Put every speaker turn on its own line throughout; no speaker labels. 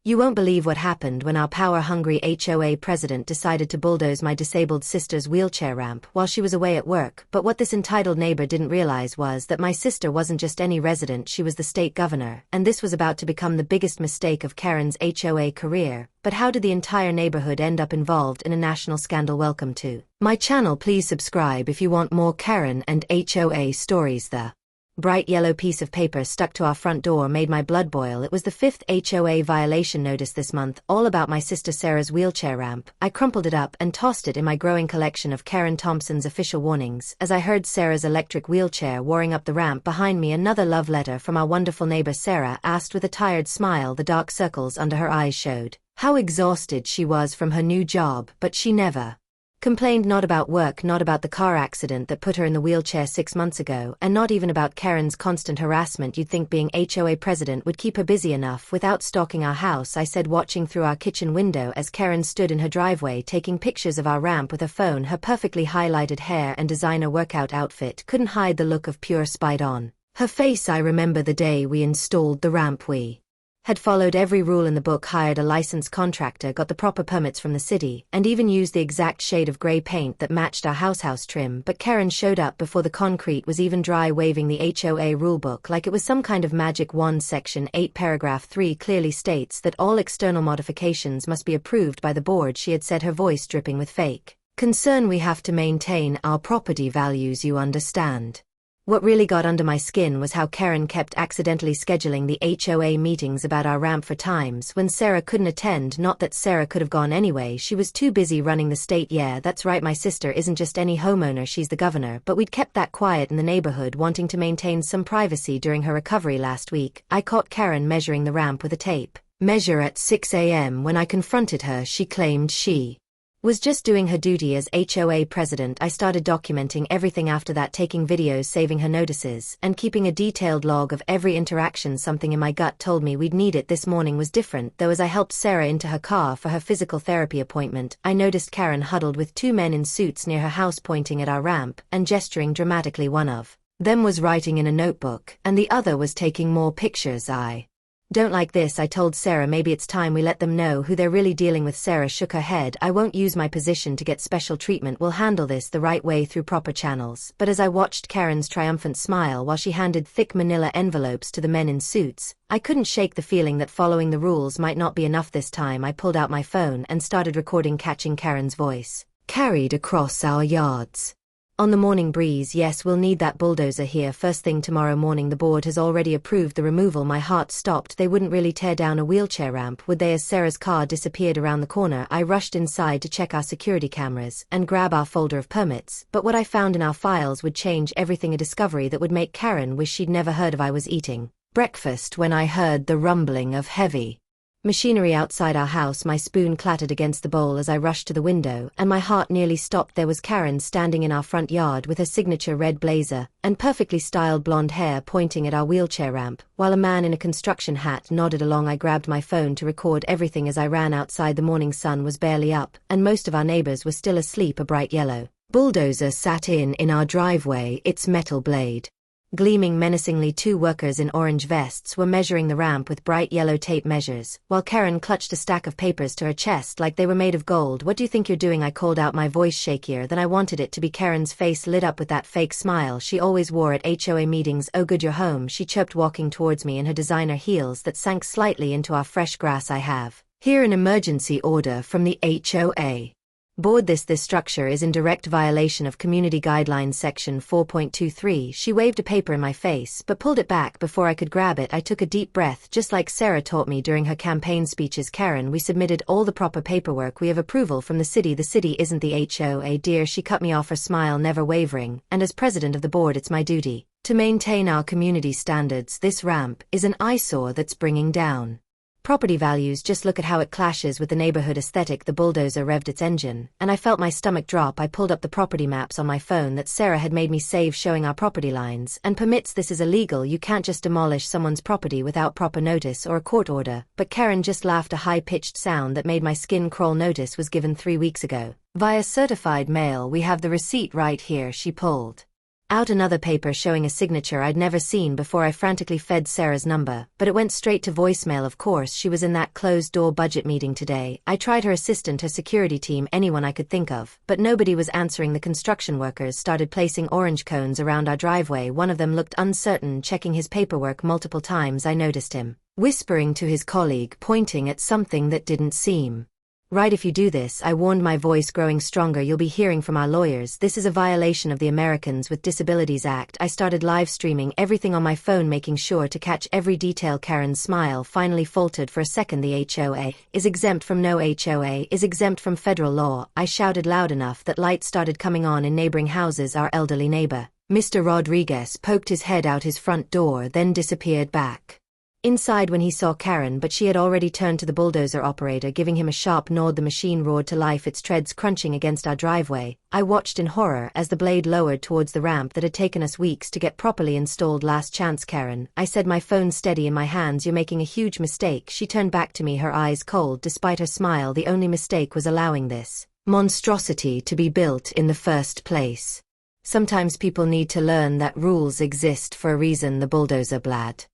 You won't believe what happened when our power-hungry HOA president decided to bulldoze my disabled sister's wheelchair ramp while she was away at work, but what this entitled neighbor didn't realize was that my sister wasn't just any resident, she was the state governor, and this was about to become the biggest mistake of Karen's HOA career. But how did the entire neighborhood end up involved in a national scandal? Welcome to my channel. Please subscribe if you want more Karen and HOA stories. The bright yellow piece of paper stuck to our front door made my blood boil. It was the 5th HOA violation notice this month, all about my sister Sarah's wheelchair ramp. I crumpled it up and tossed it in my growing collection of Karen Thompson's official warnings as I heard Sarah's electric wheelchair warring up the ramp behind me. Another love letter from our wonderful neighbor Sarah asked with a tired smile. The dark circles under her eyes showed how exhausted she was from her new job, but she never complained, not about work, not about the car accident that put her in the wheelchair 6 months ago, and not even about Karen's constant harassment. You'd think being HOA president would keep her busy enough without stalking our house, I said, watching through our kitchen window as Karen stood in her driveway taking pictures of our ramp with her phone. Her perfectly highlighted hair and designer workout outfit couldn't hide the look of pure spite on her face. I remember the day we installed the ramp. We had followed every rule in the book, hired a licensed contractor, got the proper permits from the city, and even used the exact shade of gray paint that matched our house trim. But Karen showed up before the concrete was even dry, waving the HOA rulebook like it was some kind of magic wand. Section 8 paragraph 3 clearly states that all external modifications must be approved by the board, she had said, her voice dripping with fake concern. We have to maintain our property values, you understand. What really got under my skin was how Karen kept accidentally scheduling the HOA meetings about our ramp for times when Sarah couldn't attend. Not that Sarah could have gone anyway, she was too busy running the state. Yeah, that's right, my sister isn't just any homeowner, she's the governor, but we'd kept that quiet in the neighborhood, wanting to maintain some privacy. During her recovery last week, I caught Karen measuring the ramp with a tape measure at 6 a.m. When I confronted her, she claimed she was just doing her duty as HOA president. I started documenting everything after that, taking videos, saving her notices, and keeping a detailed log of every interaction. Something in my gut told me we'd need it. This morning was different, though. As I helped Sarah into her car for her physical therapy appointment, I noticed Karen huddled with 2 men in suits near her house, pointing at our ramp and gesturing dramatically. One of them was writing in a notebook, and the other was taking more pictures. I don't like this, I told Sarah. Maybe it's time we let them know who they're really dealing with. Sarah shook her head. I won't use my position to get special treatment. We'll handle this the right way, through proper channels. But as I watched Karen's triumphant smile while she handed thick manila envelopes to the men in suits, I couldn't shake the feeling that following the rules might not be enough. This time I pulled out my phone and started recording, catching Karen's voice carried across our yards on the morning breeze. Yes, we'll need that bulldozer here first thing tomorrow morning. The board has already approved the removal. My heart stopped. They wouldn't really tear down a wheelchair ramp, would they? As Sarah's car disappeared around the corner, I rushed inside to check our security cameras and grab our folder of permits, but what I found in our files would change everything, a discovery that would make Karen wish she'd never heard of. I was eating breakfast when I heard the rumbling of heavy machinery outside our house. My spoon clattered against the bowl as I rushed to the window, and my heart nearly stopped. There was Karen standing in our front yard with her signature red blazer and perfectly styled blonde hair, pointing at our wheelchair ramp, while a man in a construction hat nodded along. I grabbed my phone to record everything as I ran outside. The morning sun was barely up, and most of our neighbors were still asleep. A bright yellow bulldozer sat in our driveway, its metal blade gleaming menacingly. 2 workers in orange vests were measuring the ramp with bright yellow tape measures, while Karen clutched a stack of papers to her chest like they were made of gold. What do you think you're doing? I called out, my voice shakier than I wanted it to be. Karen's face lit up with that fake smile she always wore at HOA meetings. Oh good, you're home, she chirped, walking towards me in her designer heels that sank slightly into our fresh grass. I have here an emergency order from the HOA board. This structure is in direct violation of Community Guidelines Section 4.23. She waved a paper in my face but pulled it back before I could grab it. I took a deep breath, just like Sarah taught me during her campaign speeches. Karen, we submitted all the proper paperwork. We have approval from the city. The city isn't the HOA, dear. She cut me off, her smile never wavering. And as president of the board, it's my duty to maintain our community standards. This ramp is an eyesore that's bringing down property values. Just look at how it clashes with the neighborhood aesthetic. The bulldozer revved its engine, and I felt my stomach drop. I pulled up the property maps on my phone that Sarah had made me save, showing our property lines and permits. This is illegal. You can't just demolish someone's property without proper notice or a court order. But Karen just laughed, a high-pitched sound that made my skin crawl. Notice was given 3 weeks ago via certified mail. We have the receipt right here. She pulled Out another paper showing a signature I'd never seen before. I frantically fed Sarah's number, but it went straight to voicemail. Of course, she was in that closed-door budget meeting today. I tried her assistant, her security team, anyone I could think of, but nobody was answering. The construction workers started placing orange cones around our driveway. One of them looked uncertain, checking his paperwork multiple times. I noticed him whispering to his colleague, pointing at something that didn't seem right. If you do this, I warned, my voice growing stronger, you'll be hearing from our lawyers. This is a violation of the Americans with Disabilities Act. I started live streaming everything on my phone, making sure to catch every detail. Karen's smile finally faltered for a second. The HOA is exempt from no HOA is exempt from federal law. I shouted loud enough that lights started coming on in neighboring houses. Our elderly neighbor, Mr. Rodriguez, poked his head out his front door, then disappeared back inside when he saw Karen, but she had already turned to the bulldozer operator, giving him a sharp nod. The machine roared to life, its treads crunching against our driveway. I watched in horror as the blade lowered towards the ramp that had taken us weeks to get properly installed. Last chance, Karen, I said, my phone steady in my hands. You're making a huge mistake. She turned back to me, her eyes cold despite her smile. The only mistake was allowing this monstrosity to be built in the first place. Sometimes people need to learn that rules exist for a reason. The bulldozer blad.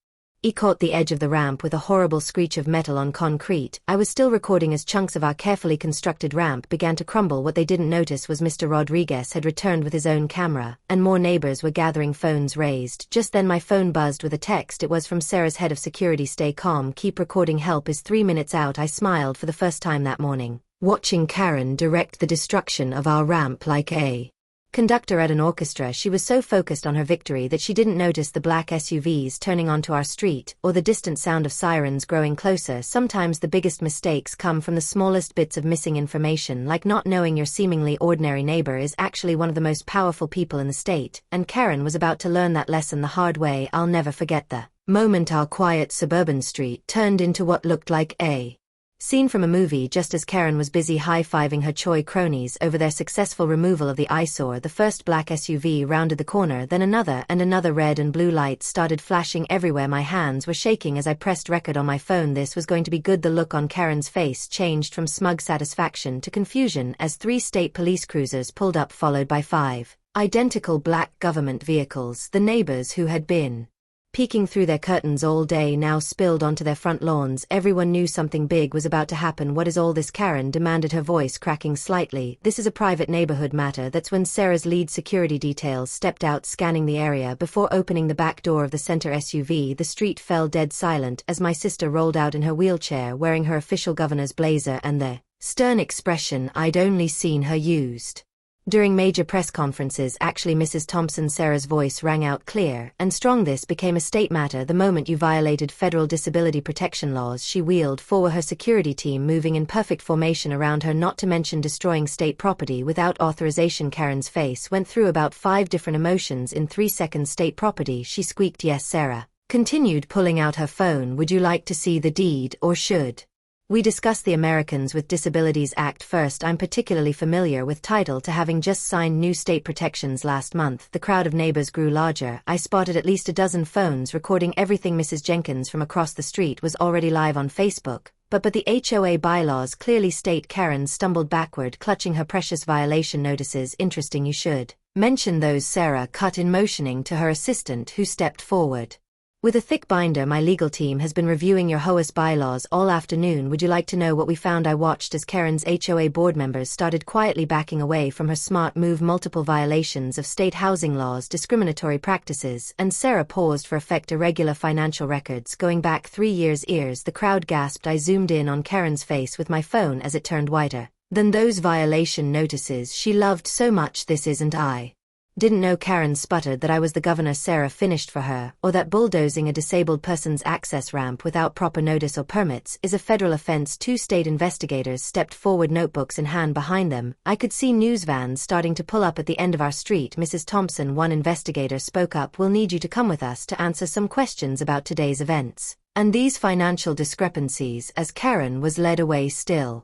He caught the edge of the ramp with a horrible screech of metal on concrete. I was still recording as chunks of our carefully constructed ramp began to crumble. What they didn't notice was Mr. Rodriguez had returned with his own camera, and more neighbors were gathering, phones raised. Just then my phone buzzed with a text. It was from Sarah's head of security. Stay calm, keep recording, help is 3 minutes out. I smiled for the first time that morning, watching Karen direct the destruction of our ramp like a conductor at an orchestra. She was so focused on her victory that she didn't notice the black SUVs turning onto our street, or the distant sound of sirens growing closer. Sometimes the biggest mistakes come from the smallest bits of missing information, like not knowing your seemingly ordinary neighbor is actually one of the most powerful people in the state, and Karen was about to learn that lesson the hard way. I'll never forget the moment our quiet suburban street turned into what looked like a scene from a movie. Just as Karen was busy high-fiving her Choi cronies over their successful removal of the eyesore, the first black SUV rounded the corner, then another and another. Red and blue lights started flashing everywhere. My hands were shaking as I pressed record on my phone. This was going to be good. The look on Karen's face changed from smug satisfaction to confusion as 3 state police cruisers pulled up, followed by 5 identical black government vehicles. The neighbors who had been peeking through their curtains all day now spilled onto their front lawns. Everyone knew something big was about to happen. What is all this? Karen demanded, her voice cracking slightly. This is a private neighborhood matter. That's when Sarah's lead security details stepped out, scanning the area before opening the back door of the center SUV. The street fell dead silent as my sister rolled out in her wheelchair, wearing her official governor's blazer and the stern expression I'd only seen her used during major press conferences. Actually, Mrs. Thompson, Sarah's voice rang out clear and strong. This became a state matter the moment you violated federal disability protection laws. She wheeled forward, her security team moving in perfect formation around her, not to mention destroying state property without authorization. Karen's face went through about 5 different emotions in 3 seconds. State property, she squeaked. Yes, Sarah continued, pulling out her phone. Would you like to see the deed, or should we discuss the Americans with Disabilities Act first? I'm particularly familiar with title to having just signed new state protections last month. The crowd of neighbors grew larger. I spotted at least a dozen phones recording everything. Mrs. Jenkins from across the street was already live on Facebook. But the HOA bylaws clearly state. Karen stumbled backward, clutching her precious violation notices. Interesting, you should mention those, Sarah cut in, motioning to her assistant, who stepped forward with a thick binder. My legal team has been reviewing your HOA bylaws all afternoon. Would you like to know what we found? I watched as Karen's HOA board members started quietly backing away from her smart move. Multiple violations of state housing laws, discriminatory practices, and Sarah paused for effect. Irregular financial records going back 3 years. Ears. The crowd gasped. I zoomed in on Karen's face with my phone as it turned whiter than those violation notices she loved so much. This isn't I didn't know, Karen sputtered, that I was the governor Sarah finished for her, or that bulldozing a disabled person's access ramp without proper notice or permits is a federal offense. 2 state investigators stepped forward, notebooks in hand. Behind them, I could see news vans starting to pull up at the end of our street. Mrs. Thompson, one investigator, spoke up. We'll need you to come with us to answer some questions about today's events and these financial discrepancies, as Karen was led away, still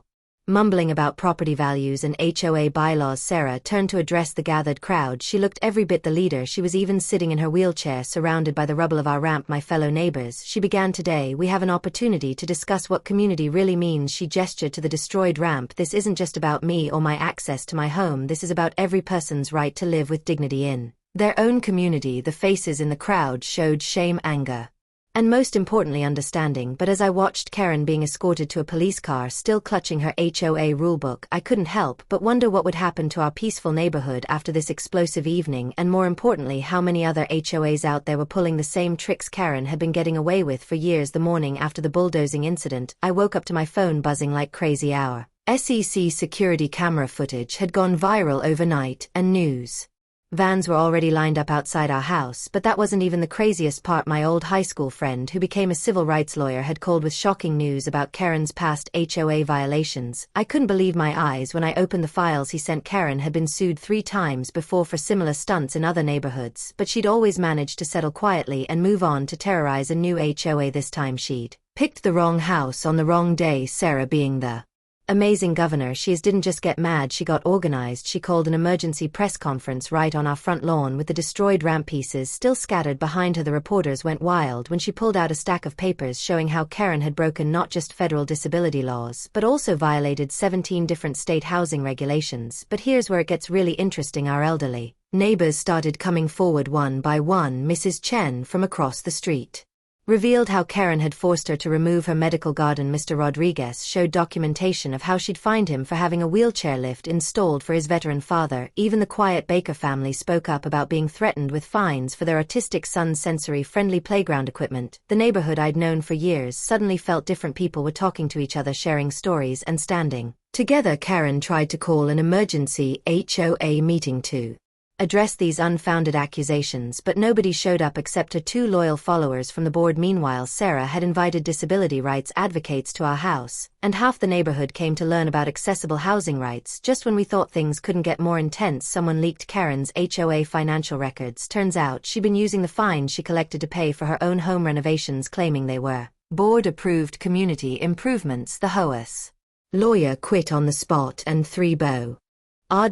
mumbling about property values and HOA bylaws. Sarah turned to address the gathered crowd. She looked every bit the leader. She was even sitting in her wheelchair, surrounded by the rubble of our ramp. My fellow neighbors, she began, today we have an opportunity to discuss what community really means. She gestured to the destroyed ramp. This isn't just about me or my access to my home. This is about every person's right to live with dignity in Their own community, the faces in the crowd showed shame, anger, and most importantly understanding. But as I watched Karen being escorted to a police car still clutching her HOA rulebook, I couldn't help but wonder what would happen to our peaceful neighborhood after this explosive evening, and more importantly how many other HOAs out there were pulling the same tricks Karen had been getting away with for years. The morning after the bulldozing incident, I woke up to my phone buzzing like crazy. Our SEC security camera footage had gone viral overnight, and news vans were already lined up outside our house. But that wasn't even the craziest part. My old high school friend, who became a civil rights lawyer, had called with shocking news about Karen's past HOA violations. I couldn't believe my eyes when I opened the files he sent. Karen had been sued 3 times before for similar stunts in other neighborhoods, but she'd always managed to settle quietly and move on to terrorize a new HOA. This time she'd picked the wrong house on the wrong day. Sarah, being the amazing governor she is, didn't just get mad, she got organized. She called an emergency press conference right on our front lawn with the destroyed ramp pieces still scattered behind her. The reporters went wild when she pulled out a stack of papers showing how Karen had broken not just federal disability laws but also violated 17 different state housing regulations. But here's where it gets really interesting. Our elderly neighbors started coming forward one by one. Mrs. Chen from across the street revealed how Karen had forced her to remove her medical garden. Mr. Rodriguez showed documentation of how she'd fined him for having a wheelchair lift installed for his veteran father. Even the quiet Baker family spoke up about being threatened with fines for their autistic son's sensory-friendly playground equipment. The neighborhood I'd known for years suddenly felt different. People were talking to each other, sharing stories, and standing together. Karen tried to call an emergency HOA meeting to address these unfounded accusations, but nobody showed up except her 2 loyal followers from the board. Meanwhile, Sarah had invited disability rights advocates to our house, and half the neighborhood came to learn about accessible housing rights. Just when we thought things couldn't get more intense, someone leaked Karen's HOA financial records. Turns out she'd been using the fines she collected to pay for her own home renovations, claiming they were board-approved community improvements. The HOA's lawyer quit on the spot, and 3 board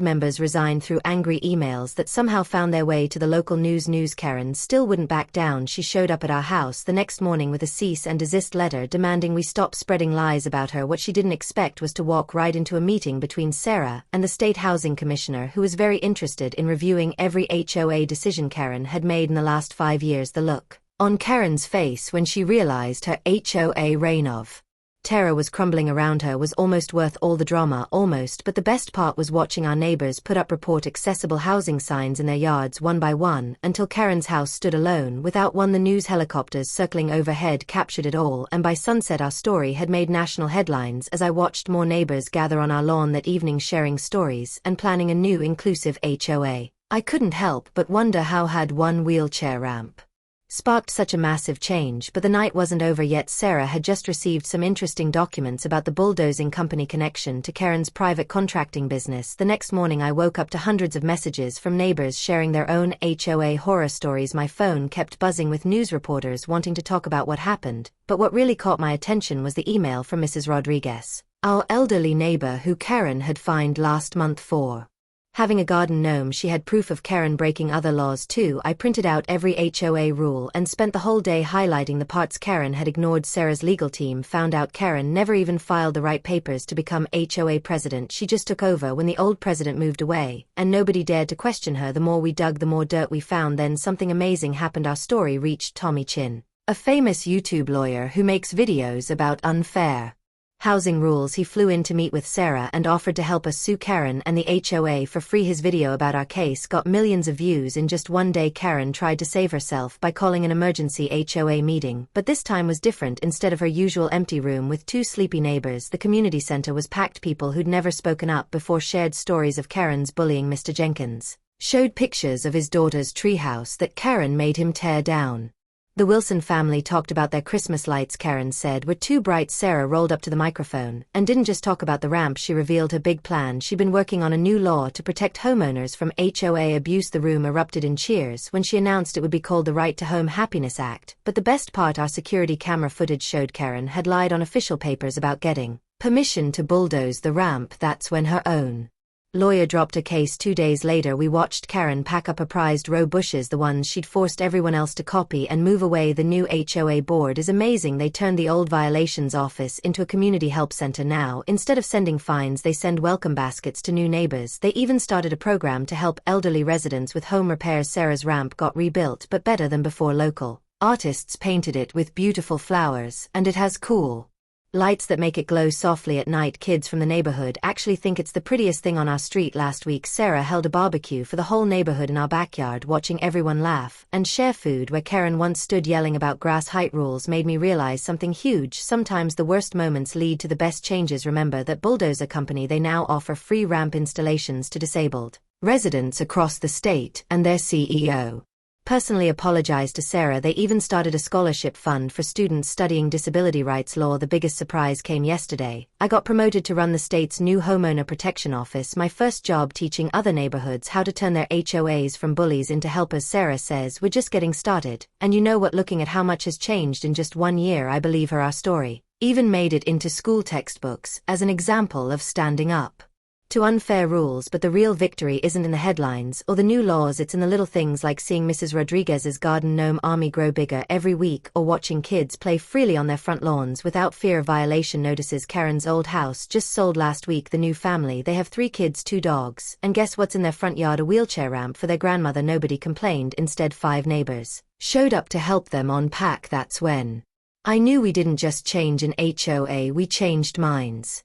members resigned through angry emails that somehow found their way to the local news. Karen still wouldn't back down. She showed up at our house the next morning with a cease and desist letter demanding we stop spreading lies about her. What she didn't expect was to walk right into a meeting between Sarah and the state housing commissioner, who was very interested in reviewing every HOA decision Karen had made in the last 5 years. The look on Karen's face when she realized her HOA reign of terror was crumbling around her was almost worth all the drama. Almost. But the best part was watching our neighbors put up report accessible housing signs in their yards one by one until Karen's house stood alone without one. The news helicopters circling overhead captured it all, and by sunset our story had made national headlines. As I watched more neighbors gather on our lawn that evening, sharing stories and planning a new inclusive HOA, I couldn't help but wonder how had one wheelchair ramp sparked such a massive change. But the night wasn't over yet. Sarah had just received some interesting documents about the bulldozing company connection to Karen's private contracting business. The next morning I woke up to hundreds of messages from neighbors sharing their own HOA horror stories. My phone kept buzzing with news reporters wanting to talk about what happened, but what really caught my attention was the email from Mrs. Rodriguez, our elderly neighbor who Karen had fined last month for having a garden gnome. She had proof of Karen breaking other laws too. I printed out every HOA rule and spent the whole day highlighting the parts Karen had ignored. Sarah's legal team found out Karen never even filed the right papers to become HOA president. She just took over when the old president moved away, and nobody dared to question her. The more we dug, the more dirt we found. Then something amazing happened. Our story reached Tommy Chin, a famous YouTube lawyer who makes videos about unfair housing rules. He flew in to meet with Sarah and offered to help us sue Karen and the HOA for free. His video about our case got millions of views in just one day. Karen tried to save herself by calling an emergency HOA meeting, but this time was different. Instead of her usual empty room with 2 sleepy neighbors, the community center was packed. People who'd never spoken up before shared stories of Karen's bullying. Mr. Jenkins showed pictures of his daughter's treehouse that Karen made him tear down. The Wilson family talked about their Christmas lights Karen said were too bright. Sarah rolled up to the microphone and didn't just talk about the ramp. She revealed her big plan. She'd been working on a new law to protect homeowners from HOA abuse. The room erupted in cheers when she announced it would be called the Right to Home Happiness Act. But the best part, our security camera footage showed Karen had lied on official papers about getting permission to bulldoze the ramp. That's when her own Lawyer dropped a case 2 days later. We watched Karen pack up a prized row bushes, the ones she'd forced everyone else to copy, and move away. The new HOA board is amazing. They turned the old violations office into a community help center now. Instead of sending fines, they send welcome baskets to new neighbors. They even started a program to help elderly residents with home repairs. Sarah's ramp got rebuilt, but better than before. Local artists painted it with beautiful flowers, and it has cool lights that make it glow softly at night. Kids from the neighborhood actually think it's the prettiest thing on our street. Last week, Sarah held a barbecue for the whole neighborhood in our backyard, watching everyone laugh and share food. Where Karen once stood yelling about grass height rules made me realize something huge. Sometimes the worst moments lead to the best changes. Remember that Bulldozed company, they now offer free ramp installations to disabled residents across the state, and their CEO personally apologized to Sarah. They even started a scholarship fund for students studying disability rights law. The biggest surprise came yesterday. I got promoted to run the state's new homeowner protection office, my first job teaching other neighborhoods how to turn their HOAs from bullies into helpers. Sarah says we're just getting started, and you know what, looking at how much has changed in just 1 year, I believe her. Our story even made it into school textbooks as an example of standing up to unfair rules. But the real victory isn't in the headlines or the new laws, it's in the little things like seeing Mrs. Rodriguez's garden gnome army grow bigger every week, or watching kids play freely on their front lawns without fear of violation notices. Karen's old house just sold last week. The new family, they have 3 kids, 2 dogs, and guess what's in their front yard? A wheelchair ramp for their grandmother. Nobody complained. Instead, 5 neighbors showed up to help them unpack. That's when I knew we didn't just change an HOA, we changed minds.